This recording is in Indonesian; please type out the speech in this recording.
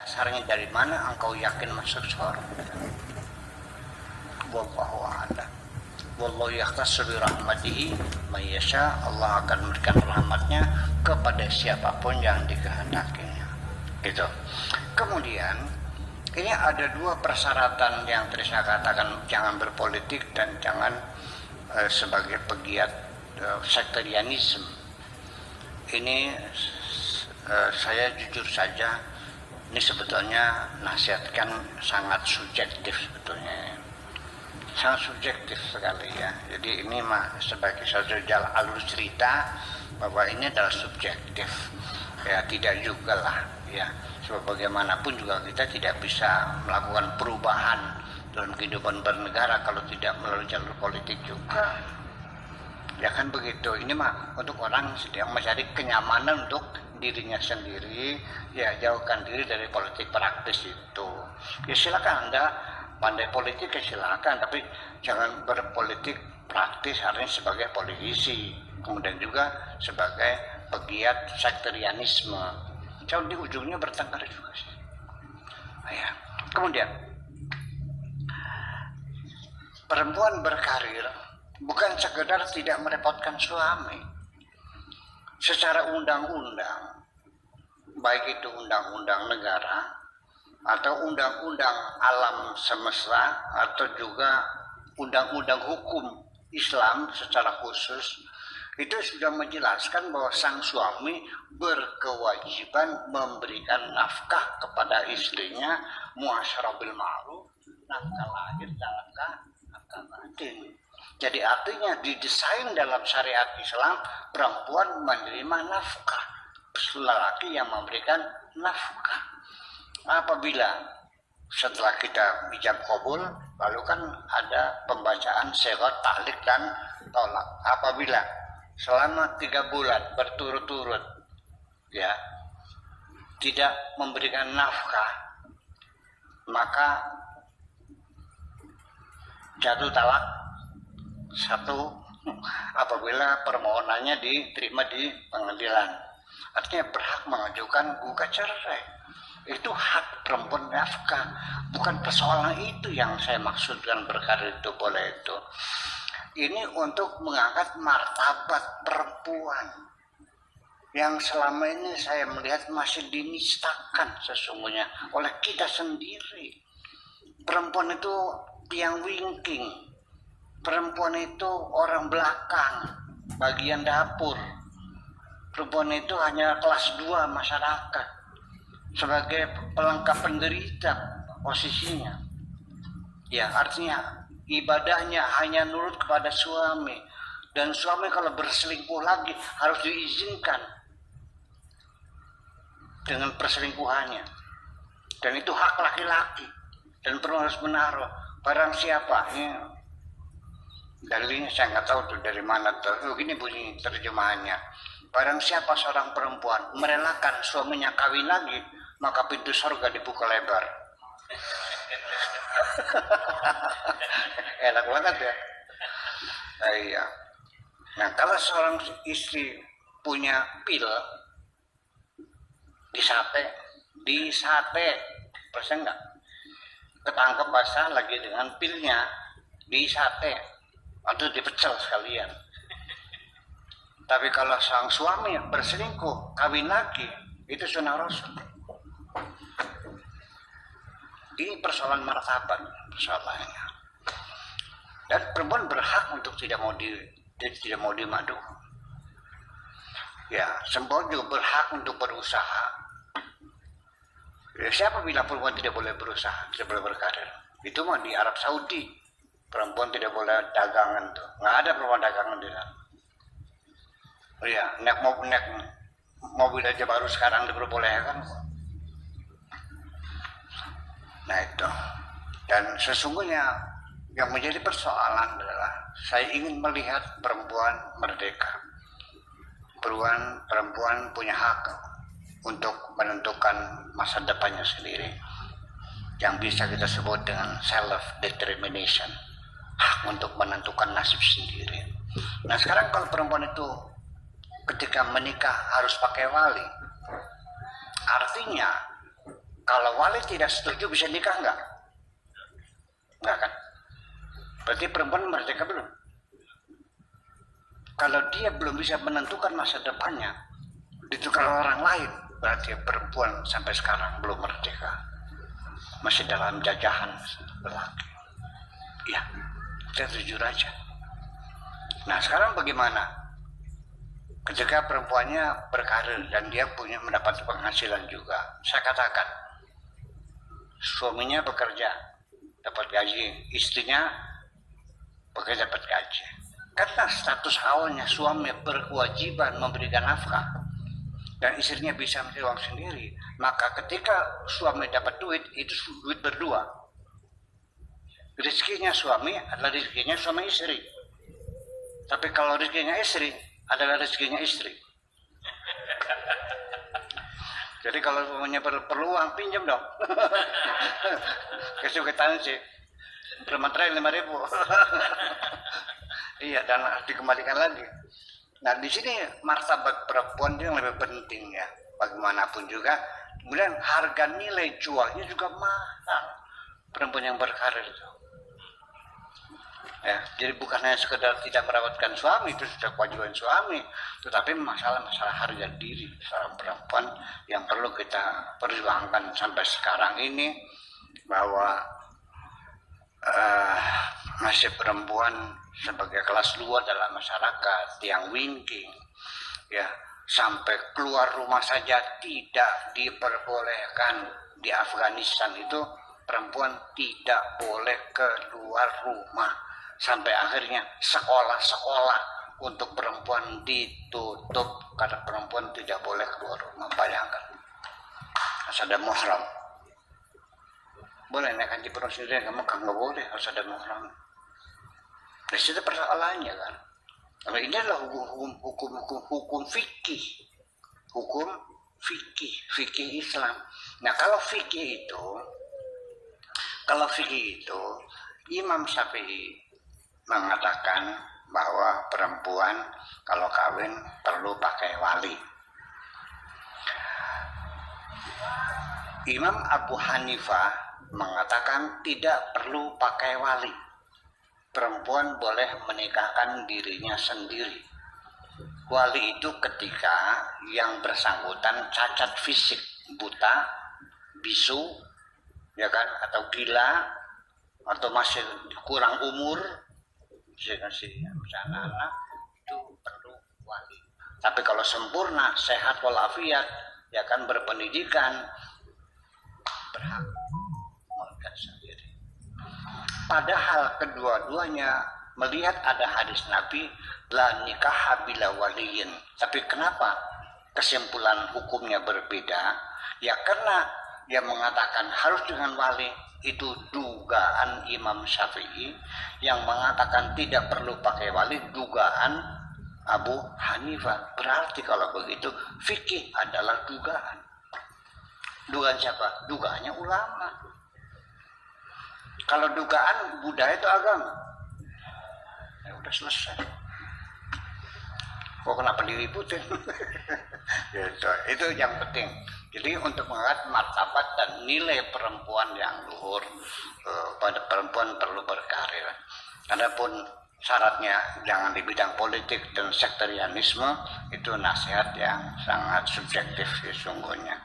dasarnya dari mana engkau yakin masuk surga? Wallahu a'lam. Wallahu yakhtassu bi rahmatihi may yasha. Allah akan memberikan rahmatnya kepada siapapun yang dikehendakinya. Gitu. Kemudian ini ada dua persyaratan yang tadi saya katakan, jangan berpolitik dan jangan sebagai pegiat sektarianisme. Ini saya jujur saja, ini sebetulnya nasihatkan sangat subjektif sebetulnya, sangat subjektif sekali ya. Jadi ini sebagai satu jalan alur cerita bahwa ini adalah subjektif ya, tidak juga lah ya. Sebab bagaimanapun juga kita tidak bisa melakukan perubahan dalam kehidupan bernegara kalau tidak melalui jalur politik juga. Ya kan begitu. Ini mah untuk orang sedang mencari kenyamanan untuk dirinya sendiri, ya jauhkan diri dari politik praktis itu. Ya silakan Anda pandai politik ya silakan, tapi jangan berpolitik praktis artinya sebagai politisi, kemudian juga sebagai pegiat sektarianisme. Jauh di ujungnya bertengkar juga sih. Ya. Kemudian perempuan berkarir bukan sekedar tidak merepotkan suami. Secara undang-undang, baik itu undang-undang negara atau undang-undang alam semesta atau juga undang-undang hukum Islam secara khusus, itu sudah menjelaskan bahwa sang suami berkewajiban memberikan nafkah kepada istrinya, muasyarah bil ma'ruf, nafkah lahir dan nafkah batin. Jadi artinya didesain dalam syariat Islam, perempuan menerima nafkah, lelaki yang memberikan nafkah. Apabila setelah kita ijab qabul, lalu kan ada pembacaan sighat ta'liq dan tolak. Apabila selama 3 bulan berturut-turut ya tidak memberikan nafkah, maka jatuh talak 1 apabila permohonannya diterima di pengadilan. Artinya berhak mengajukan gugat cerai. Itu hak perempuan nafkah, bukan persoalan itu yang saya maksudkan berkarir itu boleh itu. Ini untuk mengangkat martabat perempuan yang selama ini saya melihat masih dinistakan sesungguhnya oleh kita sendiri. Perempuan itu tiang wingking, perempuan itu orang belakang, bagian dapur. Perempuan itu hanya kelas 2 masyarakat, sebagai pelengkap penderita posisinya. Ya, artinya ibadahnya hanya nurut kepada suami, dan suami kalau berselingkuh lagi harus diizinkan dengan perselingkuhannya, dan itu hak laki-laki dan perlu harus menaruh barang siapa ya. Dalilnya saya nggak tahu tuh dari mana tuh. Gini bunyi terjemahannya, barang siapa seorang perempuan merelakan suaminya kawin lagi, maka pintu surga dibuka lebar. Enak banget ya. Iya. Nah, kalau seorang istri punya pil di sate, persen enggak? Ketangkep basah lagi dengan pilnya di sate atau dipecel sekalian. Tapi kalau sang suami berselingkuh, kawin lagi, itu sunnah Rasul. Ini persoalan martabat persoalannya. Dan perempuan berhak untuk tidak mau dimadu. Ya, semua juga berhak untuk berusaha. Ya, siapa bilang perempuan tidak boleh berusaha, tidak boleh berkarir? Itu mah di Arab Saudi. Perempuan tidak boleh dagangan tuh. Nggak ada perempuan dagangan di sana. Oh iya, naik mobil aja baru sekarang diperbolehkan. Nah itu. Dan sesungguhnya yang menjadi persoalan adalah saya ingin melihat perempuan merdeka. Perempuan punya hak untuk menentukan masa depannya sendiri, yang bisa kita sebut dengan self-determination, hak untuk menentukan nasib sendiri. Nah sekarang kalau perempuan itu ketika menikah harus pakai wali, artinya Kalau wali tidak setuju bisa nikah enggak? Enggak kan? Berarti perempuan merdeka belum? Kalau dia belum bisa menentukan masa depannya, ditukar orang lain, berarti perempuan sampai sekarang belum merdeka. Masih dalam jajahan lelaki. Ya, kita jujur aja. Nah sekarang bagaimana? Ketika perempuannya berkarir dan dia punya mendapat penghasilan juga, saya katakan, suaminya bekerja, dapat gaji, istrinya bekerja dapat gaji. Karena status awalnya suami berkewajiban memberikan nafkah dan istrinya bisa mencari uang sendiri, maka ketika suami dapat duit, itu duit berdua. Rezekinya suami adalah rezekinya suami istri. Tapi kalau rezekinya istri adalah rezekinya istri. Jadi kalau suaminya perlu uang, pinjam dong. Kesulitan sih. Bermaterai 5.000. Iya, dan dikembalikan lagi. Nah, di sini martabat perempuan yang lebih penting ya. Bagaimanapun juga, kemudian harga nilai jualnya juga mahal. Perempuan yang berkarir itu. Ya, jadi bukan hanya sekedar tidak merawatkan suami, itu sudah kewajiban suami, tetapi masalah-masalah harga diri seorang perempuan yang perlu kita perjuangkan sampai sekarang ini, bahwa nasib perempuan sebagai kelas luar dalam masyarakat yang winking, ya, sampai keluar rumah saja tidak diperbolehkan. Di Afghanistan itu perempuan tidak boleh keluar rumah. Sampai akhirnya sekolah-sekolah untuk perempuan ditutup karena perempuan tidak boleh keluar rumah. Bayangkan, harus ada muhram. Boleh naik haji perempuan sendiri, kamu kan nggak boleh, harus ada muhram. Di situ persoalannya kan. Kalau ini adalah hukum fikih, hukum fikih Islam. Nah kalau fikih itu Imam Syafi'i mengatakan bahwa perempuan kalau kawin perlu pakai wali. Imam Abu Hanifah mengatakan tidak perlu pakai wali. Perempuan boleh menikahkan dirinya sendiri. Wali itu ketika yang bersangkutan cacat fisik, buta, bisu, ya kan, atau gila, atau masih kurang umur, misalnya anak, itu perlu wali. Tapi kalau sempurna, sehat walafiat, ya kan, berpendidikan, berhak menikah sendiri. Padahal kedua-duanya melihat ada hadis Nabi, la nikah bila waliyin. Tapi kenapa kesimpulan hukumnya berbeda? Ya karena dia mengatakan harus dengan wali. Itu dugaan Imam Syafi'i. Yang mengatakan tidak perlu pakai wali, dugaan Abu Hanifah. Berarti kalau begitu fikih adalah dugaan. Dugaan siapa? Dugaannya ulama. Kalau dugaan budaya itu agama, ya udah selesai. Kok kenapa diributin? Itu yang penting. Jadi untuk mengangkat martabat dan nilai perempuan yang luhur, pada perempuan perlu berkarir. Adapun syaratnya jangan di bidang politik dan sektarianisme, itu nasihat yang sangat subjektif sesungguhnya.